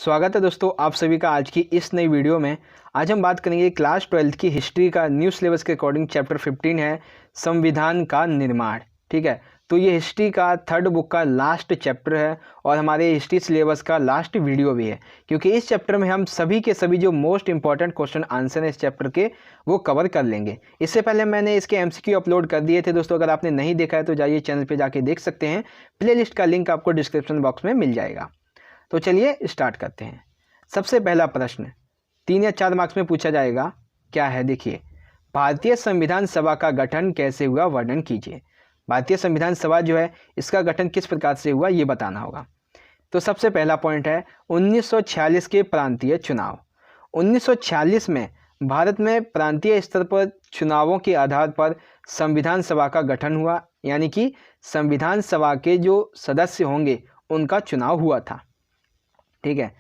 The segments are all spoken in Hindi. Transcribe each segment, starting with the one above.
स्वागत है दोस्तों आप सभी का आज की इस नई वीडियो में। आज हम बात करेंगे क्लास 12th की हिस्ट्री का न्यू सिलेबस के अकॉर्डिंग चैप्टर 15 है संविधान का निर्माण। ठीक है, तो ये हिस्ट्री का थर्ड बुक का लास्ट चैप्टर है और हमारे हिस्ट्री सिलेबस का लास्ट वीडियो भी है, क्योंकि इस चैप्टर में हम सभी के सभी जो मोस्ट इंपॉर्टेंट क्वेश्चन आंसर है इस चैप्टर के वो कवर कर लेंगे। इससे पहले मैंने इसके MCQ अपलोड कर दिए थे दोस्तों, अगर आपने नहीं देखा है तो जाइए चैनल पर जाके देख सकते हैं। प्लेलिस्ट का लिंक आपको डिस्क्रिप्शन बॉक्स में मिल जाएगा। तो चलिए स्टार्ट करते हैं। सबसे पहला प्रश्न 3 या 4 मार्क्स में पूछा जाएगा, क्या है देखिए, भारतीय संविधान सभा का गठन कैसे हुआ वर्णन कीजिए। भारतीय संविधान सभा जो है इसका गठन किस प्रकार से हुआ ये बताना होगा। तो सबसे पहला पॉइंट है 1946 के प्रांतीय चुनाव। 1946 में भारत में प्रांतीय स्तर पर चुनावों के आधार पर संविधान सभा का गठन हुआ, यानी कि संविधान सभा के जो सदस्य होंगे उनका चुनाव हुआ था। ठीक है,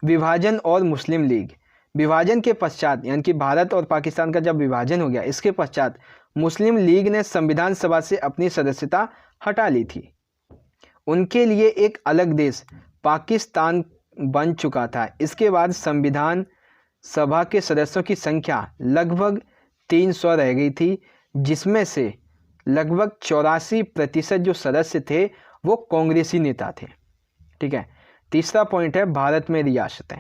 विभाजन और मुस्लिम लीग। विभाजन के पश्चात, यानी कि भारत और पाकिस्तान का जब विभाजन हो गया इसके पश्चात मुस्लिम लीग ने संविधान सभा से अपनी सदस्यता हटा ली थी। उनके लिए एक अलग देश पाकिस्तान बन चुका था। इसके बाद संविधान सभा के सदस्यों की संख्या लगभग 300 रह गई थी, जिसमें से लगभग 84% जो सदस्य थे वो कांग्रेसी नेता थे। ठीक है, तीसरा पॉइंट है भारत में रियासतें।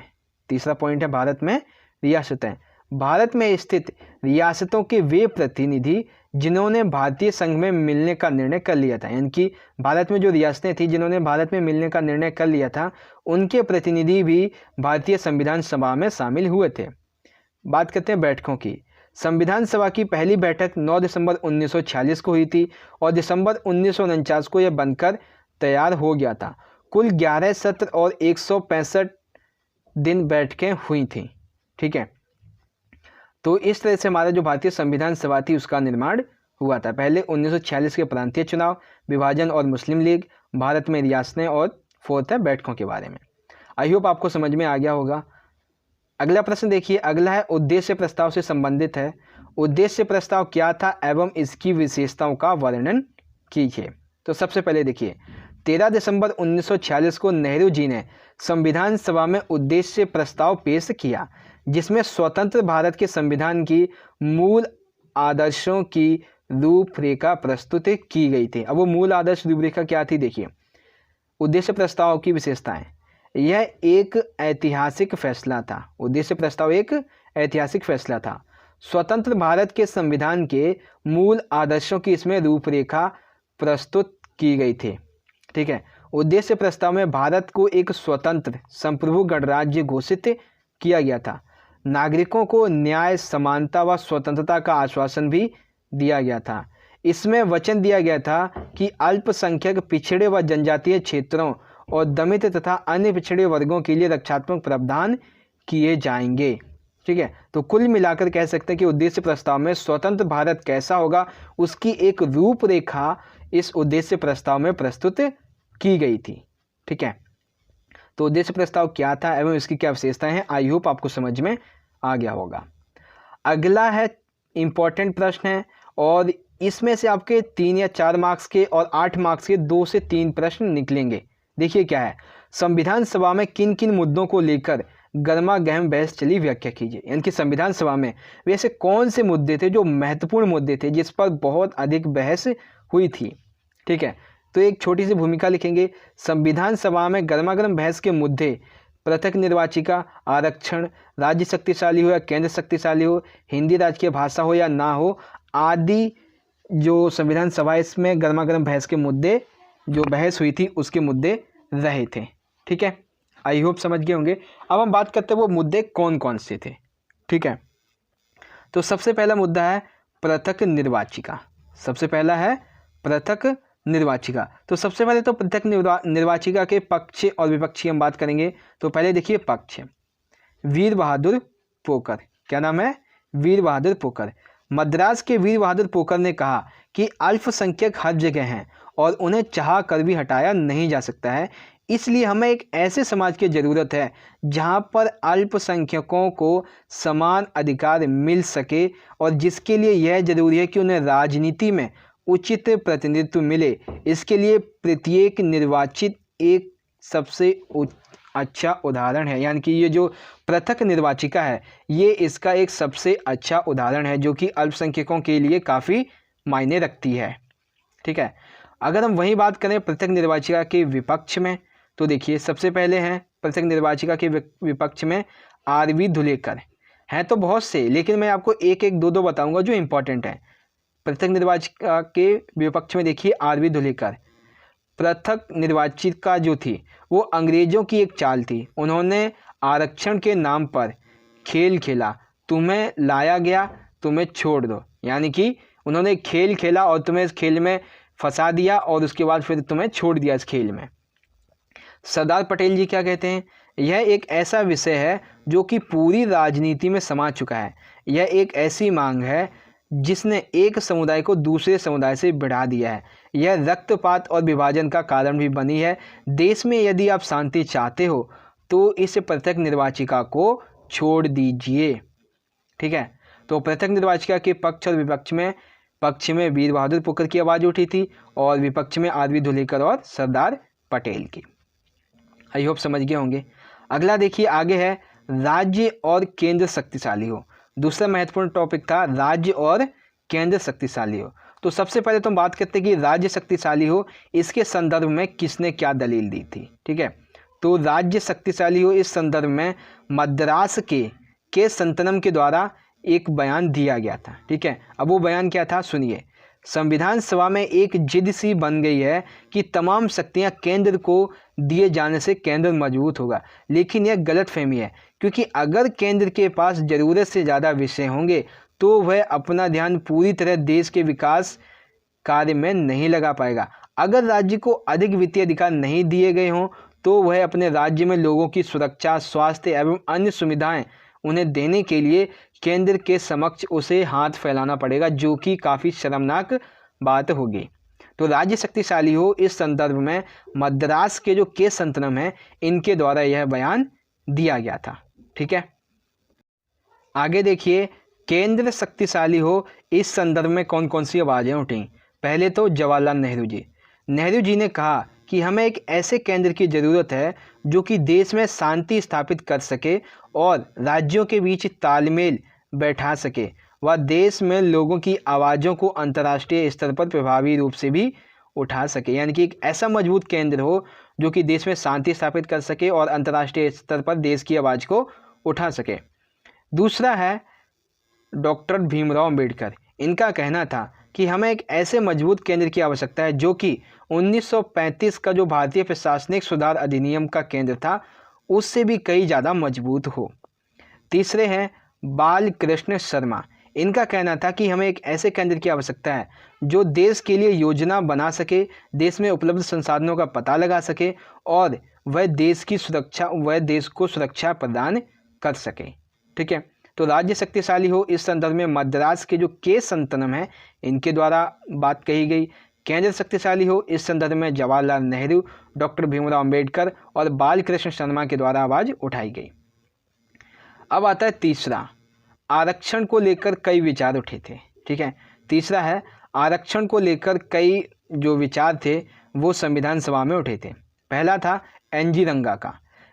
तीसरा पॉइंट है भारत में रियासतें। भारत में स्थित रियासतों के वे प्रतिनिधि जिन्होंने भारतीय संघ में मिलने का निर्णय कर लिया था, यानी कि भारत में जो रियासतें थी जिन्होंने भारत में मिलने का निर्णय कर लिया था उनके प्रतिनिधि भी भारतीय संविधान सभा में शामिल हुए थे। बात करते हैं बैठकों की। संविधान सभा की पहली बैठक 9 दिसंबर 1946 को हुई थी और दिसंबर 1949 को यह बनकर तैयार हो गया था। कुल 11 सत्र और 165 दिन बैठकें हुई थी। ठीक है, तो इस तरह से हमारा जो भारतीय संविधान सभा थी उसका निर्माण हुआ था। पहले 1946 के प्रांतीय चुनाव, विभाजन और मुस्लिम लीग, भारत में रियासतें और फोर्थ है बैठकों के बारे में। आई होप आपको समझ में आ गया होगा। अगला प्रश्न देखिए, अगला है उद्देश्य प्रस्ताव से संबंधित है। उद्देश्य प्रस्ताव क्या था एवं इसकी विशेषताओं का वर्णन कीजिए। तो सबसे पहले देखिए 13 दिसंबर 1946 को नेहरू जी ने संविधान सभा में उद्देश्य प्रस्ताव पेश किया, जिसमें स्वतंत्र भारत के संविधान की मूल आदर्शों की रूपरेखा प्रस्तुत की गई थी। अब वो मूल आदर्श रूपरेखा क्या थी देखिए, उद्देश्य प्रस्ताव की विशेषताएं। यह एक ऐतिहासिक फैसला था। उद्देश्य प्रस्ताव एक ऐतिहासिक फैसला था। स्वतंत्र भारत के संविधान के मूल आदर्शों की इसमें रूपरेखा प्रस्तुत की गई थी। ठीक है, उद्देश्य प्रस्ताव में भारत को एक स्वतंत्र संप्रभु गणराज्य घोषित किया गया था। नागरिकों को न्याय, समानता व स्वतंत्रता का आश्वासन भी दिया गया था। इसमें वचन दिया गया था कि अल्पसंख्यक, पिछड़े व जनजातीय क्षेत्रों और दमित तथा अन्य पिछड़े वर्गों के लिए रक्षात्मक प्रावधान किए जाएंगे। ठीक है, तो कुल मिलाकर कह सकते हैं कि उद्देश्य प्रस्ताव में स्वतंत्र भारत कैसा होगा उसकी एक रूपरेखा इस उद्देश्य प्रस्ताव में प्रस्तुत की गई थी। ठीक है, तो उद्देश्य प्रस्ताव क्या था एवं इसकी क्या विशेषताएं हैं, आई होप आपको समझ में आ गया होगा। अगला है इंपॉर्टेंट प्रश्न है और इसमें से आपके 3 या 4 मार्क्स के और 8 मार्क्स के 2 से 3 प्रश्न निकलेंगे। देखिए क्या है, संविधान सभा में किन किन मुद्दों को लेकर गर्मा गहम बहस चली, व्याख्या कीजिए। यानी कि संविधान सभा में वैसे कौन से मुद्दे थे जो महत्वपूर्ण मुद्दे थे जिस पर बहुत अधिक बहस हुई थी। ठीक है, तो एक छोटी सी भूमिका लिखेंगे। संविधान सभा में गर्मागर्म बहस के मुद्दे पृथक निर्वाचिका, आरक्षण, राज्य शक्तिशाली हो या केंद्र शक्तिशाली हो, हिंदी राजकीय भाषा हो या ना हो, आदि जो संविधान सभा इसमें गर्मागर्म बहस के मुद्दे जो बहस हुई थी उसके मुद्दे रहे थे। ठीक है, आई होप समझ गए होंगे। अब हम बात करते हैं वो मुद्दे कौन कौन से थे। ठीक है, तो सबसे पहला मुद्दा है पृथक निर्वाचिका। सबसे पहला है पृथक निर्वाचिका। तो सबसे पहले तो पृथक निर्वाचिका के पक्ष और विपक्ष की हम बात करेंगे। तो पहले देखिए पक्ष, वीर बहादुर पोकर। क्या नाम है? वीर बहादुर पोकर। मद्रास के वीर बहादुर पोकर ने कहा कि अल्पसंख्यक हर जगह हैं और उन्हें चाह कर भी हटाया नहीं जा सकता है, इसलिए हमें एक ऐसे समाज की ज़रूरत है जहां पर अल्पसंख्यकों को समान अधिकार मिल सके और जिसके लिए यह जरूरी है कि उन्हें राजनीति में उचित प्रतिनिधित्व मिले। इसके लिए प्रत्येक निर्वाचित एक सबसे अच्छा उदाहरण है, यानी कि ये जो पृथक निर्वाचिका है ये इसका एक सबसे अच्छा उदाहरण है जो कि अल्पसंख्यकों के लिए काफ़ी मायने रखती है। ठीक है, अगर हम वही बात करें पृथक निर्वाचिका के विपक्ष में, तो देखिए सबसे पहले हैं पृथक निर्वाचिका के विपक्ष में आरवी धुलेकर। हैं तो बहुत से, लेकिन मैं आपको एक एक दो दो बताऊंगा जो इंपॉर्टेंट है। पृथक निर्वाचिका के विपक्ष में देखिए आरवी धुलेकर। पृथक निर्वाचिका जो थी वो अंग्रेजों की एक चाल थी। उन्होंने आरक्षण के नाम पर खेल खेला, तुम्हें लाया गया तुम्हें छोड़ दो, यानी कि उन्होंने खेल खेला और तुम्हें इस खेल में फंसा दिया और उसके बाद फिर तुम्हें छोड़ दिया इस खेल में। सरदार पटेल जी क्या कहते हैं, यह एक ऐसा विषय है जो कि पूरी राजनीति में समा चुका है। यह एक ऐसी मांग है जिसने एक समुदाय को दूसरे समुदाय से बढ़ा दिया है। यह रक्तपात और विभाजन का कारण भी बनी है। देश में यदि आप शांति चाहते हो तो इस पृथक निर्वाचिका को छोड़ दीजिए। ठीक है, तो पृथक निर्वाचिका के पक्ष और विपक्ष में पक्ष में वीर बहादुर पुकर की आवाज़ उठी थी और विपक्ष में आरवी धुलेकर और सरदार पटेल की। आई होप समझ गए होंगे। अगला देखिए आगे है राज्य और केंद्र शक्तिशाली हो। दूसरा महत्वपूर्ण टॉपिक था राज्य और केंद्र शक्तिशाली हो। तो सबसे पहले तो हम बात करते हैं कि राज्य शक्तिशाली हो इसके संदर्भ में किसने क्या दलील दी थी। ठीक है, तो राज्य शक्तिशाली हो इस संदर्भ में मद्रास के संतनम के द्वारा एक बयान दिया गया था। ठीक है, अब वो बयान क्या था सुनिए। संविधान सभा में एक जिद सी बन गई है कि तमाम शक्तियां केंद्र को दिए जाने से केंद्र मजबूत होगा, लेकिन यह गलतफहमी है क्योंकि अगर केंद्र के पास ज़रूरत से ज़्यादा विषय होंगे तो वह अपना ध्यान पूरी तरह देश के विकास कार्य में नहीं लगा पाएगा। अगर राज्य को अधिक वित्तीय अधिकार नहीं दिए गए हों तो वह अपने राज्य में लोगों की सुरक्षा, स्वास्थ्य एवं अन्य सुविधाएं उन्हें देने के लिए केंद्र के समक्ष उसे हाथ फैलाना पड़ेगा, जो कि काफ़ी शर्मनाक बात होगी। तो राज्य शक्तिशाली हो इस संदर्भ में मद्रास के जो के संतनम है इनके द्वारा यह बयान दिया गया था। ठीक है, आगे देखिए केंद्र शक्तिशाली हो इस संदर्भ में कौन कौन सी आवाज़ें उठी। पहले तो जवाहरलाल नेहरू जी ने कहा कि हमें एक ऐसे केंद्र की ज़रूरत है जो कि देश में शांति स्थापित कर सके और राज्यों के बीच तालमेल बैठा सके व देश में लोगों की आवाज़ों को अंतर्राष्ट्रीय स्तर पर प्रभावी रूप से भी उठा सके। यानी कि एक ऐसा मजबूत केंद्र हो जो कि देश में शांति स्थापित कर सके और अंतर्राष्ट्रीय स्तर पर देश की आवाज़ को उठा सके। दूसरा है डॉक्टर भीमराव अंबेडकर। इनका कहना था कि हमें एक ऐसे मजबूत केंद्र की आवश्यकता है जो कि 1935 का जो भारतीय प्रशासनिक सुधार अधिनियम का केंद्र था उससे भी कई ज़्यादा मजबूत हो। तीसरे हैं बाल कृष्ण शर्मा। इनका कहना था कि हमें एक ऐसे केंद्र की आवश्यकता है जो देश के लिए योजना बना सके, देश में उपलब्ध संसाधनों का पता लगा सके और वह देश को सुरक्षा प्रदान कर सके। ठीक है, तो राज्य शक्तिशाली हो इस संदर्भ में मद्रास के जो के संतनम है इनके द्वारा बात कही गई। केंद्र शक्तिशाली हो इस संदर्भ में जवाहरलाल नेहरू, डॉक्टर भीमराव अंबेडकर और बाल कृष्ण शर्मा के द्वारा आवाज़ उठाई गई। अब आता है तीसरा, आरक्षण को लेकर कई विचार उठे थे। ठीक है, तीसरा है आरक्षण को लेकर कई जो विचार थे वो संविधान सभा में उठे थे। पहला था एनजी रंगा का।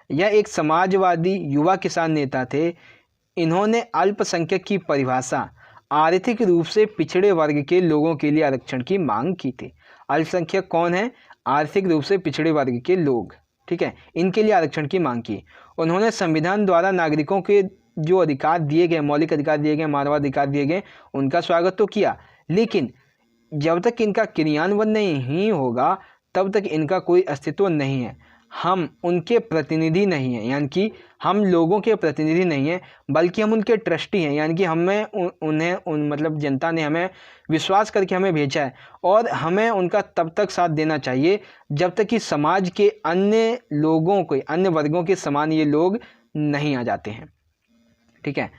यह एक समाजवादी युवा किसान नेता थे। इन्होंने अल्पसंख्यक की परिभाषा आर्थिक रूप से पिछड़े वर्ग के लोगों के लिए आरक्षण की मांग की थी। अल्पसंख्यक कौन है? आर्थिक रूप से पिछड़े वर्ग के लोग। ठीक है, इनके लिए आरक्षण की मांग की। उन्होंने संविधान द्वारा नागरिकों के जो अधिकार दिए गए, मौलिक अधिकार दिए गए, मानवाधिकार दिए गए, उनका स्वागत तो किया, लेकिन जब तक इनका क्रियान्वयन नहीं होगा तब तक इनका कोई अस्तित्व नहीं है। हम उनके प्रतिनिधि नहीं हैं, यानी कि हम लोगों के प्रतिनिधि नहीं हैं, बल्कि हम उनके ट्रस्टी हैं। यानी कि मतलब जनता ने हमें विश्वास करके हमें भेजा है और हमें उनका तब तक साथ देना चाहिए जब तक कि समाज के अन्य लोगों को, अन्य वर्गों के समान ये लोग नहीं आ जाते हैं। ठीक है,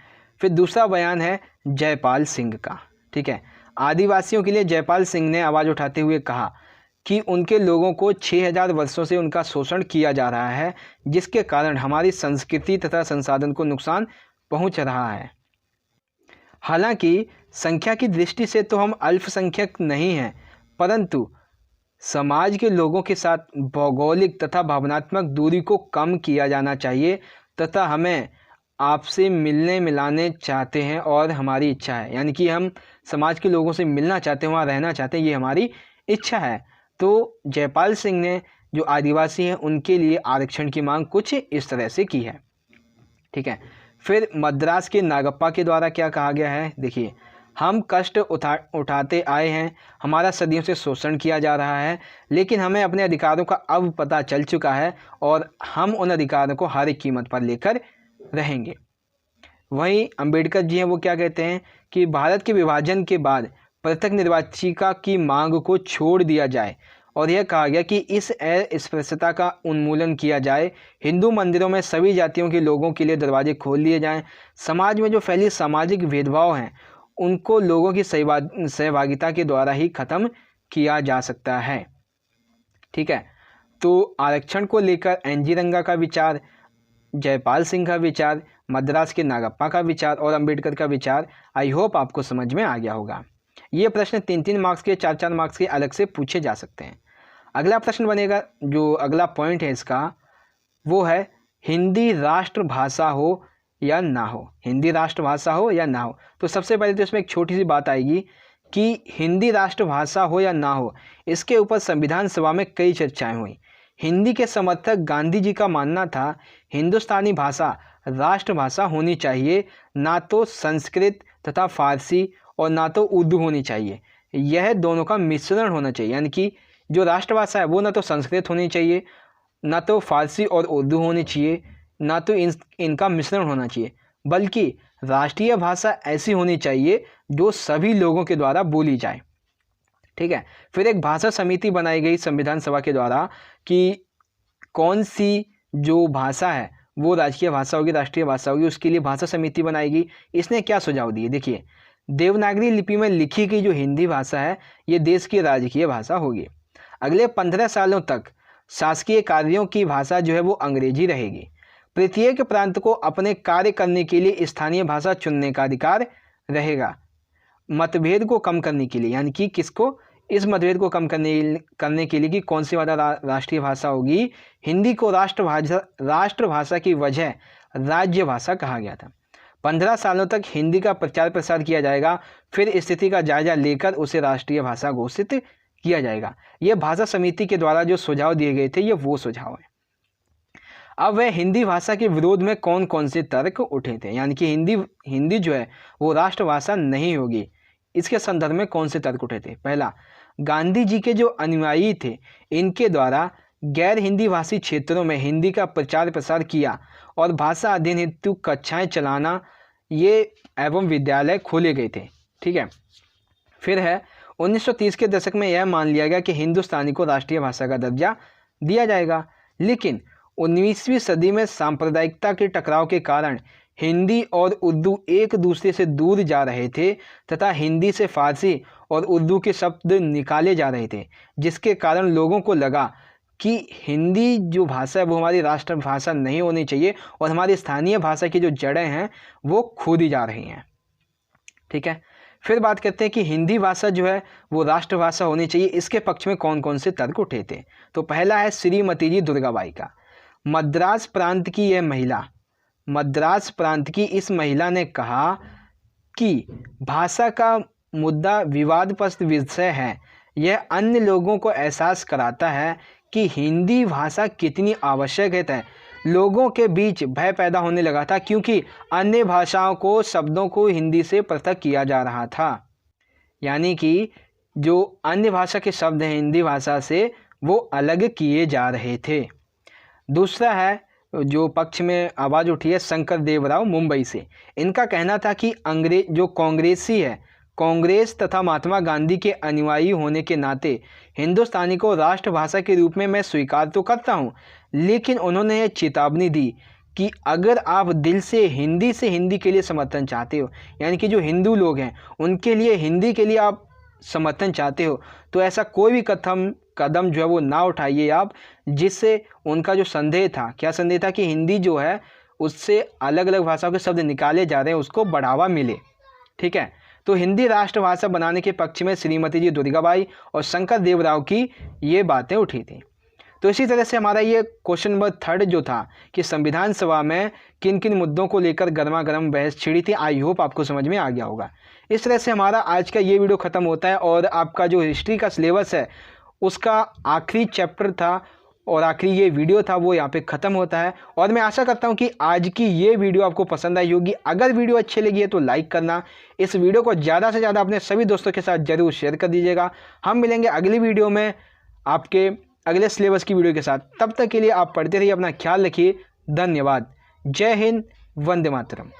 फिर दूसरा बयान है जयपाल सिंह का। ठीक है, आदिवासियों के लिए जयपाल सिंह ने आवाज़ उठाते हुए कहा कि उनके लोगों को 6000 वर्षों से उनका शोषण किया जा रहा है, जिसके कारण हमारी संस्कृति तथा संसाधन को नुकसान पहुंच रहा है। हालांकि संख्या की दृष्टि से तो हम अल्पसंख्यक नहीं हैं, परंतु समाज के लोगों के साथ भौगोलिक तथा भावनात्मक दूरी को कम किया जाना चाहिए तथा हमें आपसे मिलने मिलाने चाहते हैं और हमारी इच्छा है, यानी कि हम समाज के लोगों से मिलना चाहते हैं, वहाँ रहना चाहते हैं, ये हमारी इच्छा है। तो जयपाल सिंह ने जो आदिवासी हैं उनके लिए आरक्षण की मांग कुछ इस तरह से की है। ठीक है, फिर मद्रास के नागप्पा के द्वारा क्या कहा गया है, देखिए, हम कष्ट उठाते आए हैं, हमारा सदियों से शोषण किया जा रहा है, लेकिन हमें अपने अधिकारों का अब पता चल चुका है और हम उन अधिकारों को हर एक कीमत पर लेकर रहेंगे। वहीं अंबेडकर जी हैं, वो क्या कहते हैं कि भारत के विभाजन के बाद पृथक निर्वाचिका की मांग को छोड़ दिया जाए और यह कहा गया कि इस अस्पृश्यता का उन्मूलन किया जाए, हिंदू मंदिरों में सभी जातियों के लोगों के लिए दरवाजे खोल दिए जाएं, समाज में जो फैली सामाजिक भेदभाव हैं उनको लोगों की सहभागिता के द्वारा ही खत्म किया जा सकता है। ठीक है, तो आरक्षण को लेकर एनजी रंगा का विचार, जयपाल सिंह का विचार, मद्रास के नागप्पा का विचार और अंबेडकर का विचार, आई होप आपको समझ में आ गया होगा। ये प्रश्न 3-3 मार्क्स के, 4-4 मार्क्स के अलग से पूछे जा सकते हैं। अगला प्रश्न बनेगा, जो अगला पॉइंट है इसका वो है हिंदी राष्ट्रभाषा हो या ना हो, हिंदी राष्ट्रभाषा हो या ना हो। तो सबसे पहले तो इसमें एक छोटी सी बात आएगी कि हिंदी राष्ट्रभाषा हो या ना हो, इसके ऊपर संविधान सभा में कई चर्चाएं हुई। हिंदी के समर्थक गांधी जी का मानना था हिंदुस्तानी भाषा राष्ट्रभाषा होनी चाहिए, ना तो संस्कृत तथा फारसी और ना तो उर्दू होनी चाहिए, यह दोनों का मिश्रण होना चाहिए। यानी कि जो राष्ट्रभाषा है वो ना तो संस्कृत होनी चाहिए, ना तो फारसी और उर्दू होनी चाहिए, ना तो इनका मिश्रण होना चाहिए, बल्कि राष्ट्रीय भाषा ऐसी होनी चाहिए जो सभी लोगों के द्वारा बोली जाए। ठीक है, फिर एक भाषा समिति बनाई गई संविधान सभा के द्वारा कि कौन सी जो भाषा है वो राजकीय भाषा होगी, राष्ट्रीय भाषा होगी, उसके लिए भाषा समिति बनाएगी। इसने क्या सुझाव दिए, देखिए, देवनागरी लिपि में लिखी गई जो हिंदी भाषा है ये देश की राजकीय भाषा होगी। अगले 15 सालों तक शासकीय कार्यों की भाषा जो है वो अंग्रेजी रहेगी। प्रत्येक प्रांत को अपने कार्य करने के लिए स्थानीय भाषा चुनने का अधिकार रहेगा। मतभेद को कम करने के लिए, यानी कि किसको, इस मतभेद को कम करने के लिए कि कौन सी राष्ट्रीय भाषा होगी, हिंदी को राष्ट्रभाषा की वजह राज्य भाषा कहा गया था। 15 सालों तक हिंदी का प्रचार प्रसार किया जाएगा, फिर स्थिति का जायजा लेकर उसे राष्ट्रीय भाषा घोषित किया जाएगा। यह भाषा समिति के द्वारा जो सुझाव दिए गए थे ये वो सुझाव है। अब वह हिंदी भाषा के विरोध में कौन कौन से तर्क उठे थे, यानी कि हिंदी जो है वो राष्ट्रभाषा नहीं होगी, इसके संदर्भ में कौन से तर्क उठे थे। पहला, गांधी जी के जो अनुयायी थे इनके द्वारा गैर हिंदी भाषी क्षेत्रों में हिंदी का प्रचार प्रसार किया और भाषा अध्ययन हेतु कक्षाएं चलाना ये एवं विद्यालय खोले गए थे। ठीक है, फिर है 1930 के दशक में यह मान लिया गया कि हिंदुस्तानी को राष्ट्रीय भाषा का दर्जा दिया जाएगा, लेकिन 19वीं सदी में सांप्रदायिकता के टकराव के कारण हिंदी और उर्दू एक दूसरे से दूर जा रहे थे तथा हिंदी से फारसी और उर्दू के शब्द निकाले जा रहे थे, जिसके कारण लोगों को लगा कि हिंदी जो भाषा है वो हमारी राष्ट्रभाषा नहीं होनी चाहिए और हमारी स्थानीय भाषा की जो जड़ें हैं वो खोदी जा रही हैं। ठीक है, फिर बात करते हैं कि हिंदी भाषा जो है वो राष्ट्रभाषा होनी चाहिए, इसके पक्ष में कौन कौन से तर्क उठे थे। तो पहला है श्रीमती जी दुर्गाबाई का। मद्रास प्रांत की यह महिला, मद्रास प्रांत की इस महिला ने कहा कि भाषा का मुद्दा विवादग्रस्त विषय है, यह अन्य लोगों को एहसास कराता है कि हिंदी भाषा कितनी आवश्यक है। लोगों के बीच भय पैदा होने लगा था क्योंकि अन्य भाषाओं को शब्दों को हिंदी से पृथक किया जा रहा था, यानी कि जो अन्य भाषा के शब्द हैं हिंदी भाषा से वो अलग किए जा रहे थे। दूसरा है जो पक्ष में आवाज़ उठी है शंकर देवराव मुंबई से। इनका कहना था कि जो कांग्रेसी है, कांग्रेस तथा महात्मा गांधी के अनुयायी होने के नाते हिंदुस्तानी को राष्ट्रभाषा के रूप में मैं स्वीकार तो करता हूं, लेकिन उन्होंने यह चेतावनी दी कि अगर आप दिल से हिंदी के लिए समर्थन चाहते हो, यानी कि जो हिंदू लोग हैं उनके लिए हिंदी के लिए आप समर्थन चाहते हो, तो ऐसा कोई भी कदम जो है वो ना उठाइए आप, जिससे उनका जो संदेह था, क्या संदेह था कि हिंदी जो है उससे अलग अलग भाषाओं के शब्द निकाले जा रहे हैं, उसको बढ़ावा मिले। ठीक है, तो हिंदी राष्ट्रभाषा बनाने के पक्ष में श्रीमती जी दुर्गाबाई और शंकर देवराव की ये बातें उठी थी। तो इसी तरह से हमारा ये क्वेश्चन नंबर 3 जो था कि संविधान सभा में किन किन मुद्दों को लेकर गर्मा गर्म बहस छिड़ी थी, आई होप आपको समझ में आ गया होगा। इस तरह से हमारा आज का ये वीडियो ख़त्म होता है और आपका जो हिस्ट्री का सिलेबस है उसका आखिरी चैप्टर था और आखिरी ये वीडियो था वो यहाँ पे ख़त्म होता है। और मैं आशा करता हूँ कि आज की ये वीडियो आपको पसंद आई होगी। अगर वीडियो अच्छी लगी है तो लाइक करना, इस वीडियो को ज़्यादा से ज़्यादा अपने सभी दोस्तों के साथ ज़रूर शेयर कर दीजिएगा। हम मिलेंगे अगली वीडियो में आपके अगले सिलेबस की वीडियो के साथ। तब तक के लिए आप पढ़ते रहिए, अपना ख्याल रखिए। धन्यवाद। जय हिंद, वंदे मातरम।